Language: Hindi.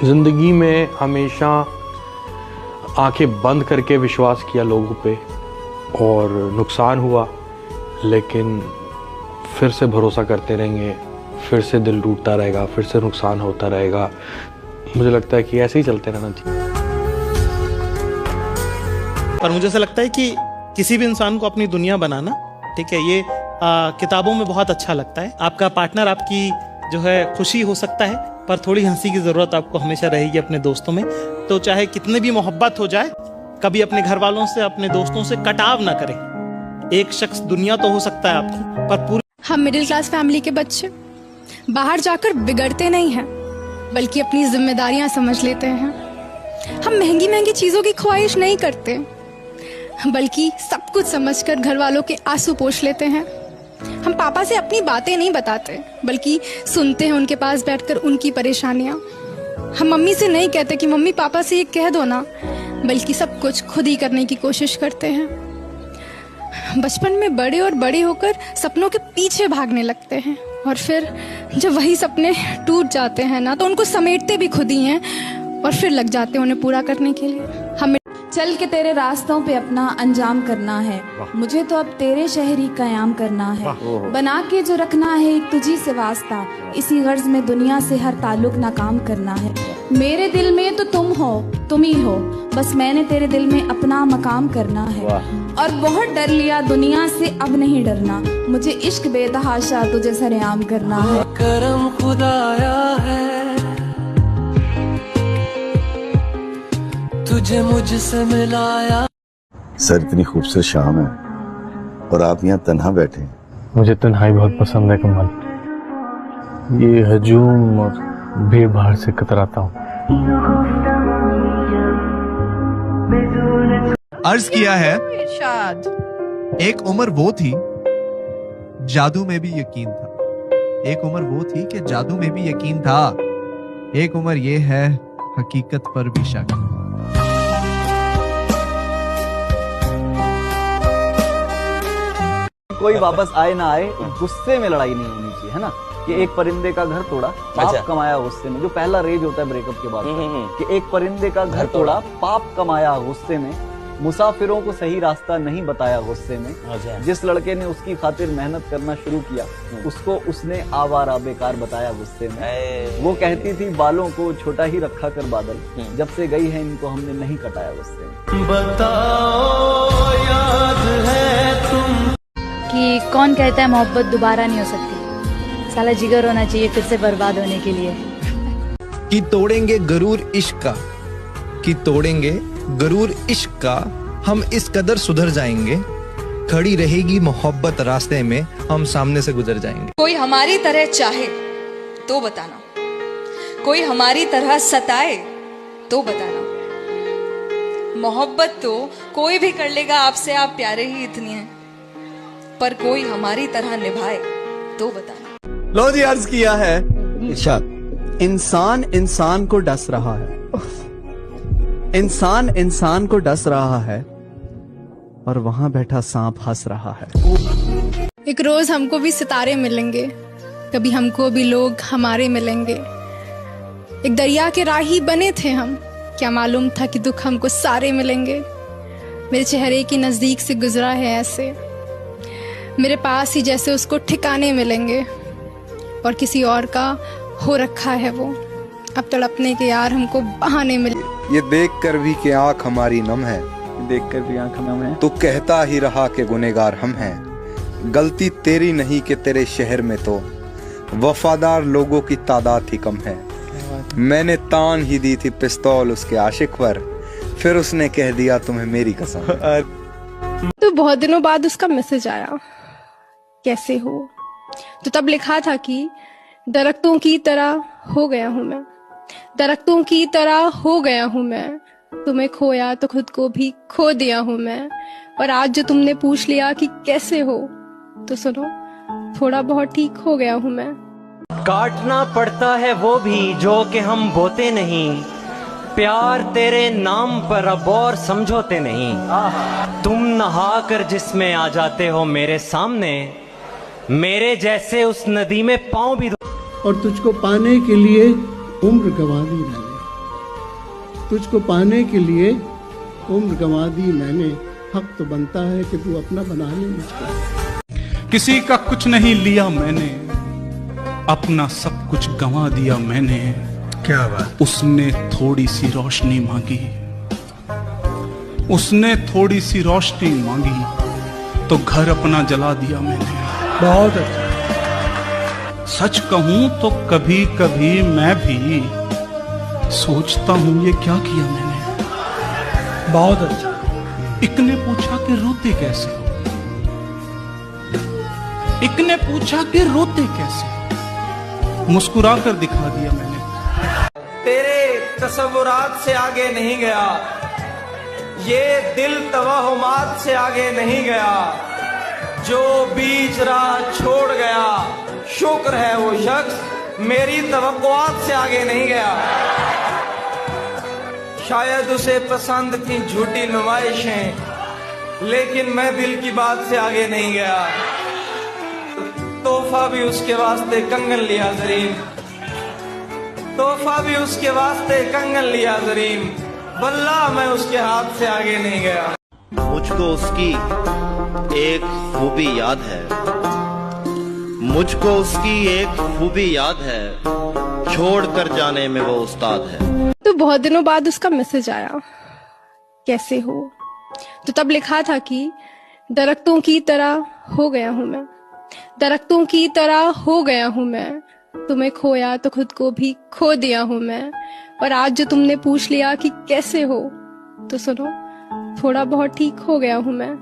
ज़िंदगी में हमेशा आंखें बंद करके विश्वास किया लोगों पे और नुकसान हुआ, लेकिन फिर से भरोसा करते रहेंगे, फिर से दिल टूटता रहेगा, फिर से नुकसान होता रहेगा। मुझे लगता है कि ऐसे ही चलते रहना चाहिए। पर मुझे ऐसा लगता है कि किसी भी इंसान को अपनी दुनिया बनाना, ठीक है, ये किताबों में बहुत अच्छा लगता है। आपका पार्टनर आपकी जो है खुशी हो सकता है, पर थोड़ी हंसी की ज़रूरत आपको हमेशा रहेगी अपने दोस्तों में। तो चाहे कितने भी मोहब्बत हो जाए, कभी अपने घर वालों से, अपने दोस्तों से कटाव ना करें। एक शख्स दुनिया तो हो सकता है आपकी, पर पूरी। हम मिडिल क्लास फैमिली के बच्चे बाहर जाकर बिगड़ते नहीं हैं, बल्कि अपनी जिम्मेदारियां समझ लेते हैं। हम महंगी महंगी चीज़ों की ख्वाहिश नहीं करते, बल्कि सब कुछ समझकर घर वालों के आंसू पोंछ लेते हैं। हम पापा से अपनी बातें नहीं बताते, बल्कि सुनते हैं उनके पास बैठकर उनकी परेशानियां। हम मम्मी से नहीं कहते कि मम्मी पापा से ये कह दो ना, बल्कि सब कुछ खुद ही करने की कोशिश करते हैं। बचपन में बड़े और बड़े होकर सपनों के पीछे भागने लगते हैं, और फिर जब वही सपने टूट जाते हैं ना, तो उनको समेटते भी खुद ही हैं, और फिर लग जाते हैं उन्हें पूरा करने के लिए। हमें चल के तेरे रास्तों पे अपना अंजाम करना है, मुझे तो अब तेरे शहर ही कयाम करना है। बना के जो रखना है एक तुझी से वास्ता, इसी गर्ज में दुनिया से हर ताल्लुक नाकाम करना है। मेरे दिल में तो तुम हो, तुम ही हो, बस मैंने तेरे दिल में अपना मकाम करना है। और बहुत डर लिया दुनिया से, अब नहीं डरना, मुझे इश्क बेतहाशा तुझे सरेआम करना है। करम खुदाया है तुझे मुझसे मिलाया। सर, इतनी खूबसूरत शाम है और आप यहाँ तन्हा बैठे हैं। मुझे तन्हाई बहुत पसंद है कमल। ये हजूम और भीड़ भाड़ से कतराता हूँ। अर्ज किया है, एक उम्र वो थी जादू में भी यकीन था। एक उम्र वो थी कि जादू में भी यकीन था। एक उम्र ये है हकीकत पर भी शक। कोई वापस आए ना आए, गुस्से में लड़ाई नहीं होनी चाहिए, है ना। कि एक परिंदे का घर तोड़ा, पाप कमाया गुस्से में। जो पहला रेज होता है ब्रेकअप के बाद, कि एक परिंदे का घर तोड़ा, पाप कमाया गुस्से में। मुसाफिरों को सही रास्ता नहीं बताया गुस्से में। जिस लड़के ने उसकी खातिर मेहनत करना शुरू किया, उसको उसने आवारा बेकार बताया गुस्से में। वो कहती थी बालों को छोटा ही रखा कर बादल, जब से गई है इनको हमने नहीं कटाया गुस्से में। बताओ याद है तुम कि कौन कहता है मोहब्बत दोबारा नहीं हो सकती। साला जिगर होना चाहिए फिर से बर्बाद होने के लिए। कि तोड़ेंगे गरूर इश्क का, कि तोड़ेंगे गरूर इश्क का, हम इस कदर सुधर जाएंगे। खड़ी रहेगी मोहब्बत रास्ते में, हम सामने से गुजर जाएंगे। कोई हमारी तरह चाहे तो बताना, कोई हमारी तरह सताए तो बताना। मोहब्बत तो कोई भी कर लेगा आपसे, आप प्यारे ही इतनी हैं, पर कोई हमारी तरह निभाए तो बताना। लो जी, अर्ज किया है, इरशाद, इंसान इंसान को डस रहा है, इंसान इंसान को डस रहा है, और वहां बैठा सांप हंस रहा है। एक रोज हमको भी सितारे मिलेंगे, कभी हमको भी लोग हमारे मिलेंगे। एक दरिया के राही बने थे हम, क्या मालूम था कि दुख हमको सारे मिलेंगे। मेरे चेहरे के नजदीक से गुजरा है ऐसे, मेरे पास ही जैसे उसको ठिकाने मिलेंगे, और किसी और का हो रखा है वो। अब तड़पने के यार हमको बहाने मिले। ये देख कर भी कि आंख हमारी नम है, देख कर भी आंख नम है, तो कहता ही रहा कि गुनेगार हम हैं। गलती तेरी नहीं कि तेरे शहर में तो वफादार लोगों की तादाद ही कम है। मैंने तान ही दी थी पिस्तौल उसके आशिक पर, फिर उसने कह दिया तुम्हें मेरी कसम। तो बहुत दिनों बाद उसका मैसेज आया, कैसे हो। तो तब लिखा था कि दरख्तों की तरह हो गया हूं मैं, दरख्तों की तरह हो गया हूं मैं, तुम्हें खोया तो खुद को भी खो दिया हूं मैं। और आज जो तुमने पूछ लिया कि कैसे हो, तो सुनो, थोड़ा बहुत ठीक हो गया हूं मैं। काटना पड़ता है वो भी जो कि हम बोते नहीं, प्यार तेरे नाम पर अब और समझौते नहीं। तुम नहा कर जिसमें आ जाते हो मेरे सामने, मेरे जैसे उस नदी में पाँव भी और तुझको पाने के लिए उम्र गंवा दी मैंने। तुझको पाने के लिए उम्र गंवा दी मैंने, हक तो बनता है कि तू अपना बना ले मुझको। किसी का कुछ नहीं लिया मैंने, अपना सब कुछ गंवा दिया मैंने। क्या बात। उसने थोड़ी सी रोशनी मांगी, उसने थोड़ी सी रोशनी मांगी तो घर अपना जला दिया मैंने। बहुत अच्छा। सच कहूं तो कभी कभी मैं भी सोचता हूं ये क्या किया मैंने। बहुत अच्छा। एक ने पूछा कि रोते कैसे हो, एक ने पूछा कि रोते कैसे, मुस्कुरा कर दिखा दिया मैंने। तेरे तसव्वुरात से आगे नहीं गया, ये दिल तवहुमात से आगे नहीं गया, जो बीच राह छोड़ गया शुक्र है वो शख्स मेरी तवक्कुआत से आगे नहीं गया। शायद उसे पसंद थी झूठी नुमाइशें, लेकिन मैं दिल की बात से आगे नहीं गया। तोहफा भी उसके वास्ते कंगन लिया जरीम, तोहफा भी उसके वास्ते कंगन लिया जरीम, बल्ला मैं उसके हाथ से आगे नहीं गया। मुझको उसकी एक खूबी याद है, मुझको उसकी एक खूबी याद है, छोड़ कर जाने में वो उस्ताद है। तो बहुत दिनों बाद उसका मैसेज आया, कैसे हो। तो तब लिखा था कि दरख्तों की तरह हो गया हूं मैं, दरख्तों की तरह हो गया हूं मैं, तुम्हें खोया तो खुद को भी खो दिया हूं मैं। पर आज जो तुमने पूछ लिया कि कैसे हो, तो सुनो, थोड़ा बहुत ठीक हो गया हूं मैं।